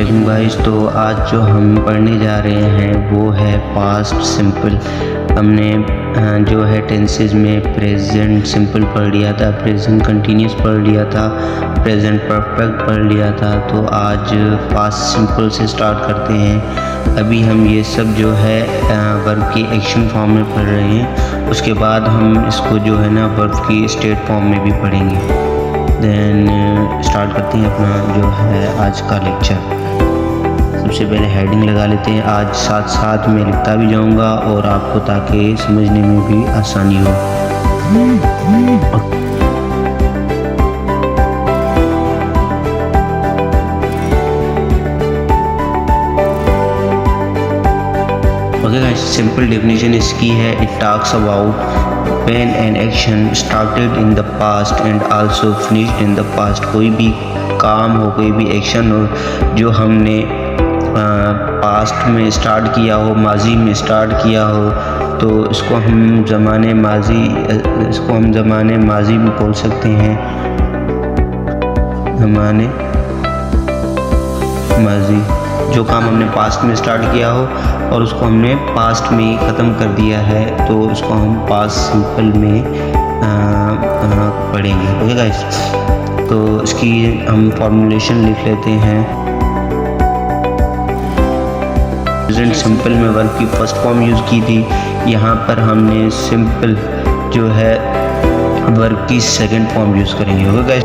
वालेकुम गाइस। तो आज जो हम पढ़ने जा रहे हैं वो है पास्ट सिंपल। हमने जो है टेंसेस में प्रेजेंट सिंपल पढ़ लिया था, प्रेजेंट कंटिन्यूस पढ़ लिया था, प्रेजेंट परफेक्ट पढ़ लिया था। तो आज पास्ट सिंपल से स्टार्ट करते हैं। अभी हम ये सब जो है वर्ब की एक्शन फॉर्म में पढ़ रहे हैं, उसके बाद हम इसको जो है ना वर्ब की स्टेट फॉर्म में भी पढ़ेंगे। देन स्टार्ट करते हैं अपना जो है आज का लेक्चर। सबसे पहले हेडिंग लगा लेते हैं। आज साथ साथ मैं लिखता भी जाऊंगा और आपको ताकि समझने में भी आसानी हो। ओके गाइस, सिंपल डेफिनेशन इसकी है, it talks about when an action started in the past and also finished in the past। कोई भी काम हो, कोई भी एक्शन हो जो हमने पास्ट में स्टार्ट किया हो, माजी में स्टार्ट किया हो, तो इसको हम ज़माने माजी भी बोल सकते हैं। ज़माने माजी, जो काम हमने पास्ट में स्टार्ट किया हो और उसको हमने पास्ट में ख़त्म कर दिया है, तो उसको हम पास्ट सिंपल में पढ़ेंगे। ओके गाइस, तो इसकी हम फॉर्मूलेशन लिख लेते हैं। प्रेजेंट सिंपल में वर्ब की फर्स्ट फॉर्म यूज़ की थी, यहाँ पर हमने सिंपल जो है वर्ब की सेकंड फॉर्म यूज़ करेंगे। ओके गाइस,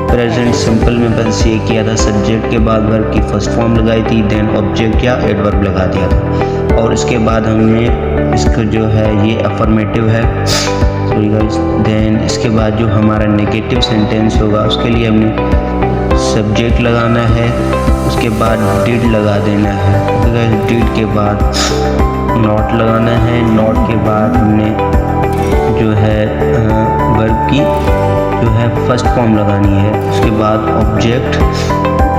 प्रेजेंट सिंपल में बस ये किया था, सब्जेक्ट के बाद वर्ब की फर्स्ट फॉर्म लगाई थी, देन ऑब्जेक्ट या एडवर्ब लगा दिया था, और इसके बाद हमने इसका जो है ये अफर्मेटिव है, सॉरी गाइस। देन इसके बाद जो हमारा नेगेटिव सेंटेंस होगा उसके लिए हमने सब्जेक्ट लगाना है, उसके बाद डिड लगा देना है। तो गाइस डिड के बाद नॉट लगाना है, नॉट के बाद हमने जो है वर्ब की जो है फर्स्ट फॉर्म लगानी है, उसके बाद ऑब्जेक्ट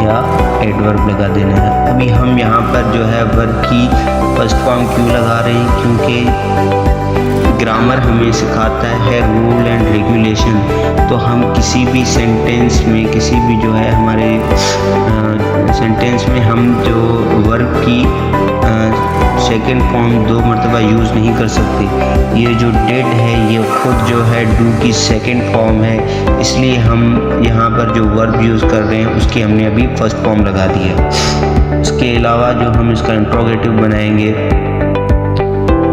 या एडवर्ब लगा देना है। अभी हम यहाँ पर जो है वर्ब की फर्स्ट फॉर्म क्यों लगा रहे हैं, क्योंकि ग्रामर हमें सिखाता है रूल एंड रेगुलेशन। तो हम किसी भी सेंटेंस में, किसी भी जो है हमारे सेंटेंस में हम जो वर्ब की सेकेंड फॉर्म 2 मरतबा यूज़ नहीं कर सकते। ये जो डेड है ये खुद जो है डू की सेकेंड फॉर्म है, इसलिए हम यहाँ पर जो वर्ब यूज़ कर रहे हैं उसकी हमने अभी फर्स्ट फॉर्म लगा दी है। इसके अलावा जो हम इसका इंट्रोगेटिव बनाएंगे,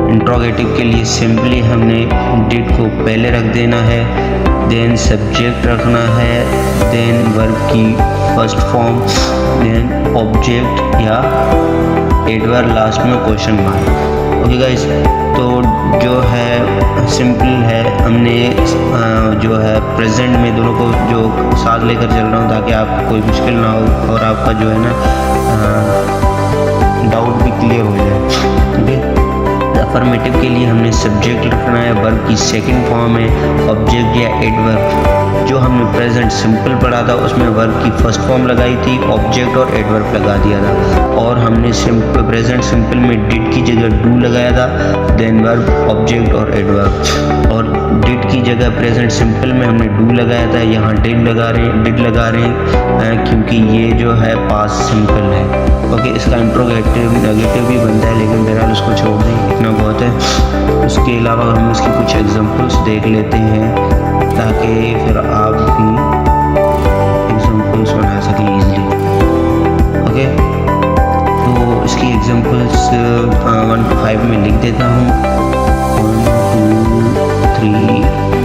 इंट्रोगेटिव के लिए सिंपली हमने डिड को पहले रख देना है, देन सब्जेक्ट रखना है, देन वर्ब की फर्स्ट फॉर्म, देन ऑब्जेक्ट या एडवर्ब, लास्ट में क्वेश्चन मार्क। ओके गाइस, तो जो है सिंपल है, हमने जो है प्रेजेंट में दोनों को जो साथ लेकर चल रहा हूँ ताकि आपको कोई मुश्किल ना हो और आपका जो है ना डाउट भी क्लियर हो जाए। ओके, अफर्मेटिव के लिए हमने सब्जेक्ट रखना है, वर्ब की सेकंड फॉर्म है, ऑब्जेक्ट या एडवर्ब। जो हमने प्रेजेंट सिंपल पढ़ा था उसमें वर्ब की फर्स्ट फॉर्म लगाई थी, ऑब्जेक्ट और एडवर्ब लगा दिया था, और हमने प्रेजेंट सिंपल में डिड की जगह डू लगाया था, देन वर्ब, ऑब्जेक्ट और एडवर्ब। और डिड की जगह प्रेजेंट सिंपल में हमने डू लगाया था, यहाँ डिड लगा रहे हैं क्योंकि ये जो है पास्ट सिंपल है। ओके, इसका इंट्रोगेटिव नेगेटिव भी बनता है, लेकिन बहरहाल उसको छोड़ दें, इतना बहुत है। उसके अलावा हम इसकी कुछ एग्जांपल्स देख लेते हैं ताकि फिर आप भी एग्जांपल्स बना सकें ईजिली। ओके, तो इसकी एग्जांपल्स 1 to 5 में लिख देता हूँ। 1 2 3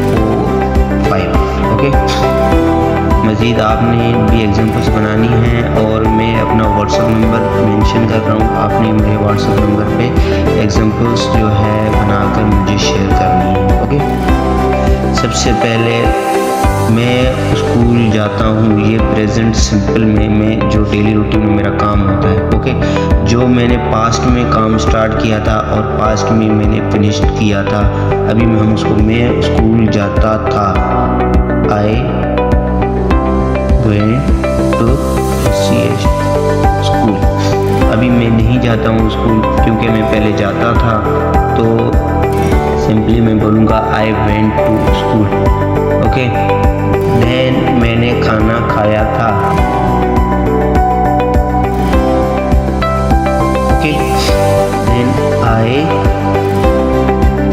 4 5। ओके, मज़ीद आपने भी एग्जांपल्स बनानी है और मैं अपना व्हाट्सएप नंबर मेंशन कर रहा हूँ, आपने मेरे व्हाट्सएप नंबर पे एग्जांपल्स जो है बनाकर मुझे शेयर करनी है। ओके, सबसे पहले मैं स्कूल जाता हूँ, ये प्रेजेंट सिंपल में मैं जो डेली रूटीन में मेरा काम होता है। ओके, जो मैंने पास्ट में काम स्टार्ट किया था और पास्ट में मैंने फिनिश्ड किया था, अभी हम उसको मैं स्कूल जाता था, आई वेंट टू स्कूल। अभी मैं नहीं जाता हूँ स्कूल क्योंकि मैं पहले जाता था, तो सिंपली मैं बोलूँगा I went to school. Okay. Then मैंने खाना खाया था। Okay. Then I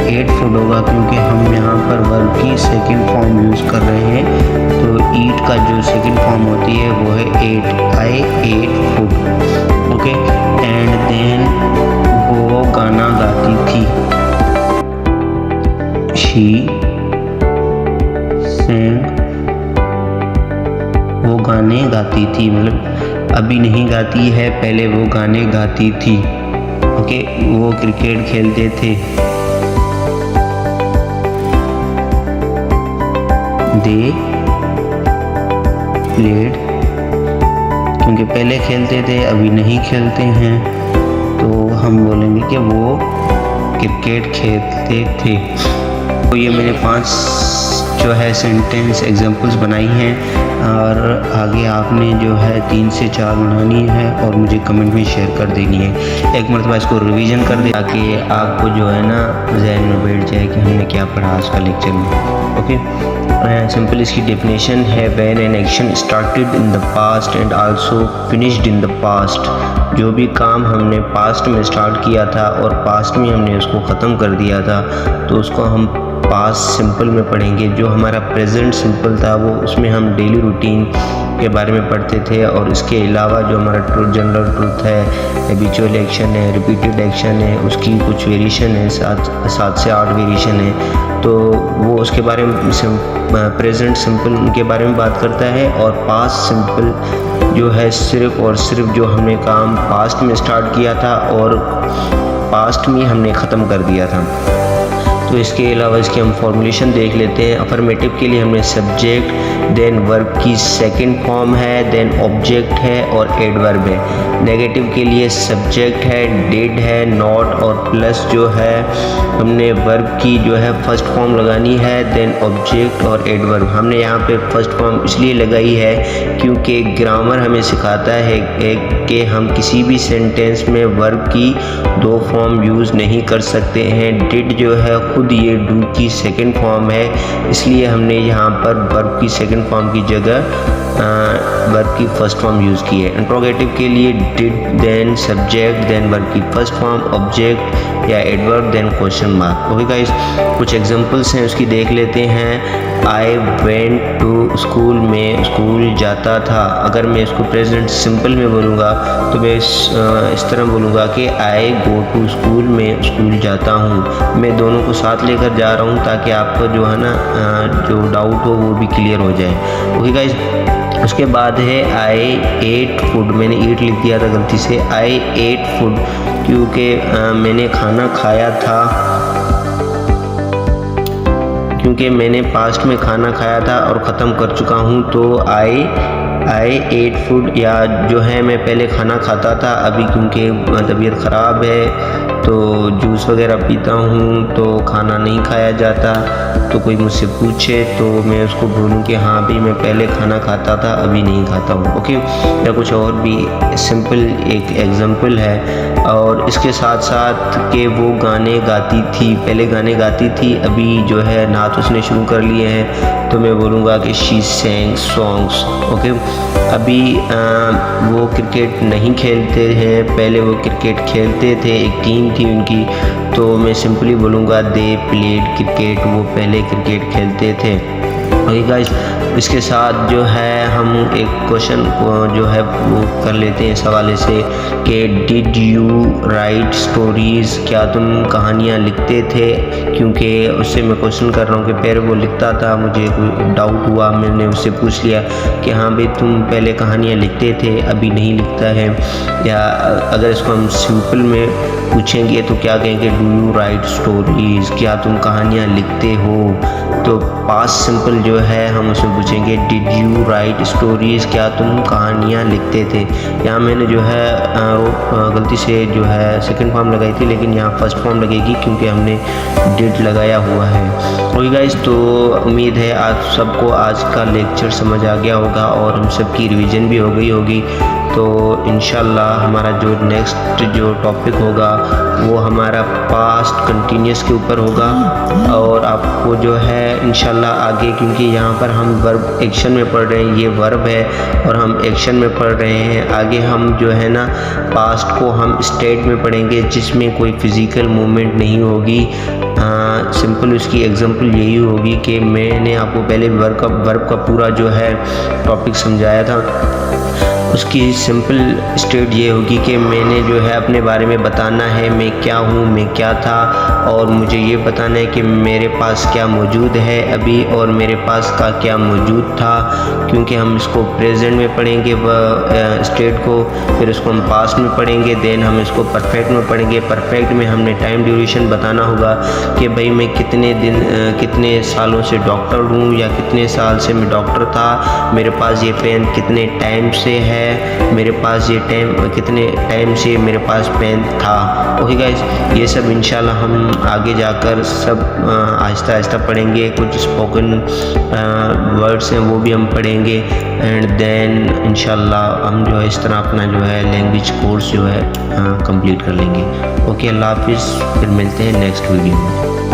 ate food होगा क्योंकि हम यहाँ पर वर्ब की सेकंड फॉर्म यूज़ कर रहे हैं, तो ईट का जो सेकंड फॉर्म होती है वो है ate. I ate food. Okay. And then वो गाना गाती थी। शी sang, वो गाने गाती थी, मतलब अभी नहीं गाती है, पहले वो गाने गाती थी। ओके। वो क्रिकेट खेलते थे। दे प्लेड, क्योंकि पहले खेलते थे अभी नहीं खेलते हैं, तो हम बोलेंगे कि वो क्रिकेट खेलते थे। तो ये मैंने 5 जो है सेंटेंस एग्जांपल्स बनाई हैं, और आगे आपने जो है 3 से 4 बनानी है और मुझे कमेंट में शेयर कर देनी है। एक मरतबा इसको रिवीजन कर दे ताकि आपको जो है ना जहन में बैठ जाए कि हमने क्या पढ़ा आज का लेक्चर में। ओके। सिंपल इसकी डेफिनेशन है when an action started in the past and also finished in the past. जो भी काम हमने पास्ट में स्टार्ट किया था और पास्ट में हमने उसको ख़त्म कर दिया था, तो उसको हम पास्ट सिंपल में पढ़ेंगे। जो हमारा प्रेजेंट सिंपल था वो उसमें हम डेली रूटीन के बारे में पढ़ते थे, और इसके अलावा जो हमारा जनरल ट्रूथ है, हैबिचुअल एक्शन है, रिपीटेड एक्शन है, उसकी कुछ वेरिएशन है, 7 से 8 वेरिएशन है, तो वो उसके बारे में प्रेजेंट सिंपल उनके बारे में बात करता है। और पास्ट सिंपल जो है सिर्फ़ और सिर्फ जो हमने काम पास्ट में स्टार्ट किया था और पास्ट में हमने ख़त्म कर दिया था। तो इसके अलावा इसकी हम फॉर्मुलेशन देख लेते हैं। अफर्मेटिव के लिए हमने सब्जेक्ट, देन वर्ब की सेकंड फॉर्म है, देन ऑब्जेक्ट है और एडवर्ब है। नेगेटिव के लिए सब्जेक्ट है, डिड है, नॉट और प्लस जो है हमने वर्ब की जो है फर्स्ट फॉर्म लगानी है, देन ऑब्जेक्ट और एडवर्ब। हमने यहाँ पे फर्स्ट फॉर्म इसलिए लगाई है क्योंकि ग्रामर हमें सिखाता है कि हम किसी भी सेंटेंस में वर्ब की 2 फॉर्म यूज़ नहीं कर सकते हैं। डिड जो है खुद ये डू की सेकंड फॉर्म है, इसलिए हमने यहाँ पर वर्ब की सेकंड फॉर्म की जगह वर्ब की फर्स्ट फॉर्म यूज़ की है। इंट्रोगेटिव के लिए did, then subject, then verb की फर्स्ट फॉर्म, ऑब्जेक्ट या adverb, then question mark. Okay guys, कुछ एग्जांपल्स हैं उसकी देख लेते हैं। आई वेंट टू स्कूल, में स्कूल जाता था। अगर मैं इसको प्रेजेंट सिंपल में बोलूँगा तो मैं इस तरह बोलूँगा कि आई गो टू स्कूल, में स्कूल जाता हूँ। मैं दोनों को साथ लेकर जा रहा हूँ ताकि आपको जो है ना जो डाउट हो वो भी क्लियर हो जाए। ओके गाइस, उसके बाद है आई एट फूड। मैंने ईट लिख दिया था गलती से, आई एट फूड क्योंकि मैंने खाना खाया था, क्योंकि मैंने पास्ट में खाना खाया था और ख़त्म कर चुका हूँ। तो आई एट फूड, या जो है मैं पहले खाना खाता था, अभी क्योंकि तबीयत ख़राब है तो जूस वगैरह पीता हूँ तो खाना नहीं खाया जाता। तो कोई मुझसे पूछे तो मैं उसको बोलूँ कि हाँ भी मैं पहले खाना खाता था अभी नहीं खाता हूँ। ओके। या कुछ और भी सिंपल एक एग्जांपल है। और इसके साथ साथ कि वो गाने गाती थी, पहले गाने गाती थी, अभी जो है नात उसने शुरू कर लिए हैं, तो मैं बोलूँगा कि शी सेंग सॉन्ग्स। ओके। अभी वो क्रिकेट नहीं खेलते हैं, पहले वो क्रिकेट खेलते थे, एक टीम थी उनकी, तो मैं सिंपली बोलूँगा दे प्लेड क्रिकेट, वो पहले क्रिकेट खेलते थे। ओके गाइस, इसके साथ जो है हम एक क्वेश्चन जो है वो कर लेते हैं इस हवाले से कि डिड यू राइट स्टोरीज़, क्या तुम कहानियाँ लिखते थे? क्योंकि उससे मैं क्वेश्चन कर रहा हूँ कि पहले वो लिखता था, मुझे कोई डाउट हुआ, मैंने उससे पूछ लिया कि हाँ भाई तुम पहले कहानियाँ लिखते थे अभी नहीं लिखता है। या अगर इसको हम सिंपल में पूछेंगे तो क्या कहेंगे, डू यू राइट स्टोरीज़, क्या तुम कहानियाँ लिखते हो? तो पास्ट सिंपल जो है हम उसमें पूछेंगे डिड यू राइट स्टोरीज़, क्या तुम कहानियाँ लिखते थे? यहाँ मैंने जो है गलती से जो है सेकंड फॉर्म लगाई थी, लेकिन यहाँ फर्स्ट फॉर्म लगेगी क्योंकि हमने डिड लगाया हुआ है। ओके गाइस, तो उम्मीद है आप सबको आज का लेक्चर समझ आ गया होगा और हम सबकी रिवीजन भी हो गई होगी। तो तो इंशाल्लाह हमारा जो नेक्स्ट जो टॉपिक होगा वो हमारा पास्ट कंटिन्यूस के ऊपर होगा। और आपको जो है इंशाल्लाह आगे, क्योंकि यहाँ पर हम वर्ब एक्शन में पढ़ रहे हैं, ये वर्ब है और हम एक्शन में पढ़ रहे हैं, आगे हम जो है ना पास्ट को हम स्टेट में पढ़ेंगे जिसमें कोई फिज़िकल मूवमेंट नहीं होगी। सिंपल उसकी एग्जांपल यही होगी कि मैंने आपको पहले वर्ब का पूरा जो है टॉपिक समझाया था, उसकी सिंपल स्टेट ये होगी कि मैंने जो है अपने बारे में बताना है, मैं क्या हूँ, मैं क्या था, और मुझे ये बताना है कि मेरे पास क्या मौजूद है अभी और मेरे पास का क्या मौजूद था। क्योंकि हम इसको प्रेजेंट में पढ़ेंगे स्टेट को, फिर उसको हम पास्ट में पढ़ेंगे, देन हम इसको परफेक्ट में पढ़ेंगे। परफेक्ट में हमने टाइम ड्यूरेशन बताना होगा कि भाई मैं कितने सालों से डॉक्टर हूँ या कितने साल से मैं डॉक्टर था, मेरे पास ये पेन कितने टाइम से है, मेरे पास ये कितने टाइम से मेरे पास पेन था। ओके गाइस, ये सब इंशाल्लाह हम आगे जाकर सब आहिस्ता आहिस्ता पढ़ेंगे। कुछ स्पोकन वर्ड्स हैं वो भी हम पढ़ेंगे एंड देन इंशाल्लाह हम जो है इस तरह अपना जो है लैंग्वेज कोर्स जो है कंप्लीट कर लेंगे। ओके, अल्लाह हाफिज़, फिर मिलते हैं नेक्स्ट वीडियो में।